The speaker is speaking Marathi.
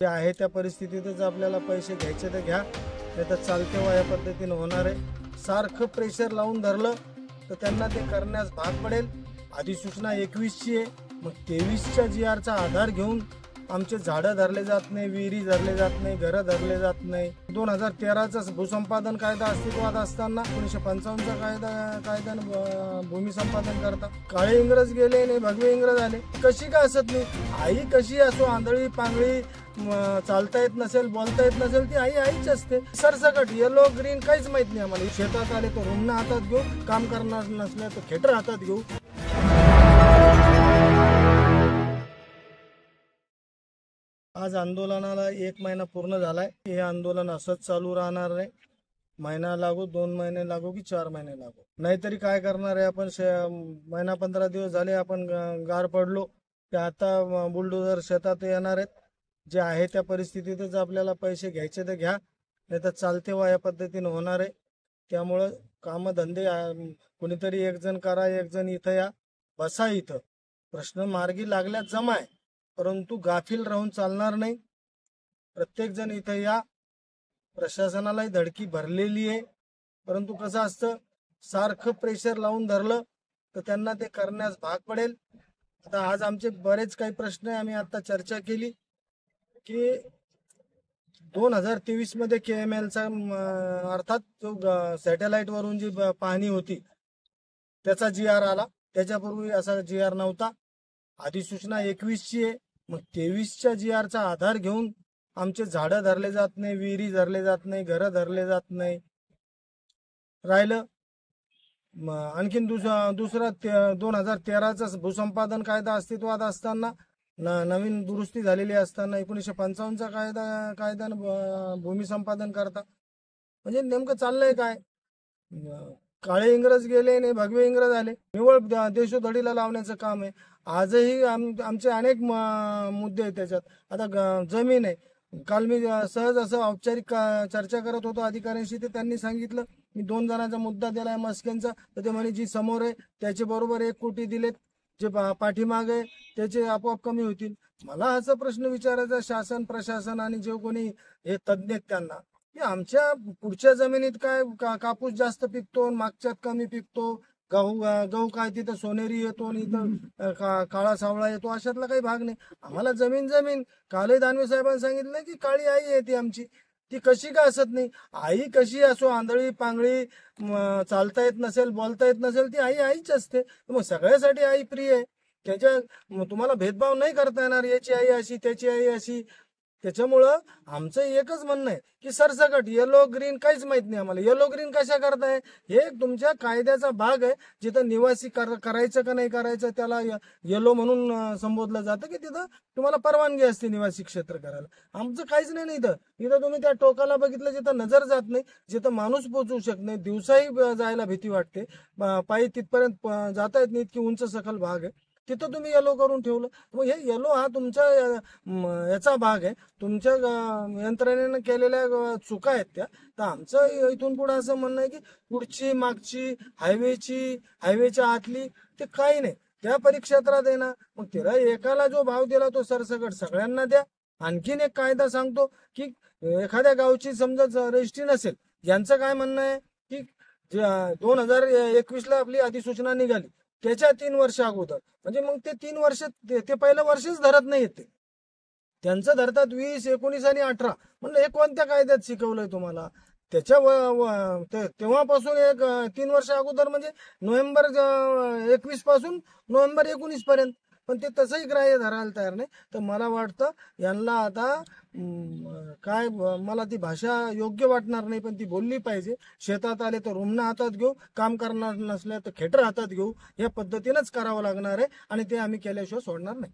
जे आहे त्या परिस्थितीतच आपल्याला पैसे घ्यायचे तर घ्या, नाही तर चालते वा या पद्धतीने होणार आहे। सारखं प्रेशर लावून धरलं तर त्यांना ते करण्यास भाग पडेल। अधिसूचना 21ची आहे, मग 23च्या GRचा आधार घेऊन आमचे झाडं धरले जात नाही, विहिरी धरले जात नाही, घरं धरले जात नाही। 2013चा भूसंपादन कायदा अस्तित्वात असताना 1955चा कायद्याने भूमी संपादन करता काळे इंग्रज गेले नाही, भगवे इंग्रज आले। कशी का असत नाही, आई कशी असो, आंधळी पांगळी, चालता येत नसेल, बोलता येत नसेल, ती आई आईच असते। सरसकट येलो ग्रीन काहीच माहित नाही आम्हाला। शेतात आले तर रुमणं हातात घेऊ, काम करणार नसल्या तर खेटर हातात घेऊ। आज आंदोलनाला 1 महिना पूर्ण झालाय। हे आंदोलन असंच चालू राहणार नाही। महिना लागो, 2 महिने लागो की 4 महिने लागो, नाहीतरी काय करणार आहे आपण। महिना 15 दिवस झाले आपण गार पडलो की आता बुलडोजर शेतात येणार आहेत। जे आहे त्या परिस्थितीतच आपल्याला पैसे घ्यायचे तर घ्या, नाही तर चालते वा या पद्धतीने होणार आहे। त्यामुळं कामधंदे कोणीतरी एक जण करा, एक जण इथं या, बसा इथं। प्रश्न मार्गी लागल्यात जमाय, परंतु गाफील राहून चालणार नाही। प्रत्येक जण इथं या। प्रशासनालाही धडकी भरलेली आहे, परंतु कसं असतं, सारखं प्रेशर लावून धरलं तर त्यांना ते करण्यास भाग पडेल। आता आज आमचे बरेच काही प्रश्न आहे, आम्ही आता चर्चा केली की 2023 मध्ये KMLचा अर्थात जो सॅटेलाइट वरून जी पाहणी होती त्याचा GR आला। त्याच्यापूर्वी असा GR नव्हता। अधिसूचना 21ची आहे, मग 23च्या GRचा आधार घेऊन आमचे झाडं धरले जात नाही, विहिरी धरले जात नाही, घरं धरले जात नाही। राहिलं आणखीन दुसरा 2013चा भूसंपादन कायदा अस्तित्वात असताना, नवीन दुरुस्ती झालेली असताना 1955चा कायद्याने भूमी संपादन करता। म्हणजे नेमकं चाललंय काय, काळे इंग्रज गेले नाही, भगवे इंग्रज आले। निवळ देशोधडीला लावण्याचं काम आहे। आजही आमचे अनेक मुद्दे आहेत त्याच्यात। आता जमीन आहे, काल मी सहज असं औपचारिक चर्चा करत होतो अधिकाऱ्यांशी, ते त्यांनी सांगितलं मी 2 जणांचा मुद्दा दिलाय मस्केनचा, तर ते म्हणे जी समोर आहे त्याचे बरोबर 1 कोटी दिलेत, जे पाठीमाग आहे त्याचे आपोआप कमी होतील। मला असा प्रश्न विचारायचा शासन प्रशासन आणि जे कोणी हे तज्ञ आहेत त्यांना, की आमच्या पुढच्या जमिनीत काय कापूस जास्त पिकतो, मागच्यात कमी पिकतो, गहू काय तिथं सोनेरी येतो आणि इथं काळा सावळा येतो, अशातला काही भाग नाही। आम्हाला जमीन काले दानवे साहेबांनी सांगितलं की काळी आई आहे ती आमची, ती कशी का असत नाही, आई कशी असो, आंधळी पांगळी, चालता येत नसेल, बोलता येत नसेल, ती आई आईच असते। मग सगळ्यासाठी आई प्रिय आहे। तुम्हाला भेदभाव नाही करता येणार, याची आई अशी त्याची आई अशी। त्याच्यामुळं आमचं एकच म्हणणं आहे की सरसकट येलो ग्रीन काहीच माहित नाही आम्हाला। येलो ग्रीन कशा करताय, हे तुमच्या कायद्याचा भाग आहे। जिथं निवासी करायचं का नाही करायचं त्याला येलो म्हणून संबोधलं जातं, की तिथं तुम्हाला परवानगी असते निवासी क्षेत्र करायला। आमचं काहीच नाही इथं तुम्ही त्या टोकाला बघितलं जिथं नजर जात नाही, जिथं माणूस पोहोचू शकत नाही, दिवसाही जायला भीती वाटते, पायी तिथपर्यंत जाता येत नाही, इतकी उंच सखल भाग आहे, तिथं तुम्ही येलो करून ठेवलं। मग हे येलो हा तुमच्या याचा भाग आहे, तुमच्या यंत्रणेनं केलेल्या चुका आहेत त्या। तर आमचं इथून पुढे असं म्हणणं आहे की पुढची मागची हायवेच्या आतली ते काही नाही, त्या परिक्षेत्रात आहे ना, मग त्याला एकाला जो भाव दिला तो सरसकट सगळ्यांना द्या। आणखीन एक कायदा सांगतो की एखाद्या गावची समजा रजिस्ट्री नसेल, यांचं काय म्हणणं आहे की 2021ला आपली अधिसूचना निघाली त्याच्या 3 वर्ष अगोदर, म्हणजे मग ते 3 वर्ष ते पहिलं वर्षच धरत नाही येते, त्यांचं धरतात 20, 19 आणि 18। म्हणलं हे कोणत्या कायद्यात शिकवलंय तुम्हाला? त्याच्या तेव्हापासून 3 वर्ष अगोदर म्हणजे नोव्हेंबर 21 पासून नोव्हेंबर 19 पर्यंत, पण ते तसंही ग्राह्य धरायला तयार नाही। तर मला वाटतं यांना आता काय, मला ती भाषा योग्य वाटणार नाही, पण ती बोलली पाहिजे। शेतात आले तर रुमणं हातात घेऊ, काम करणार नसल्या तर खेटर हातात घेऊ, या पद्धतीनंच करावं लागणार आहे, आणि ते आम्ही केल्याशिवाय सोडणार नाही।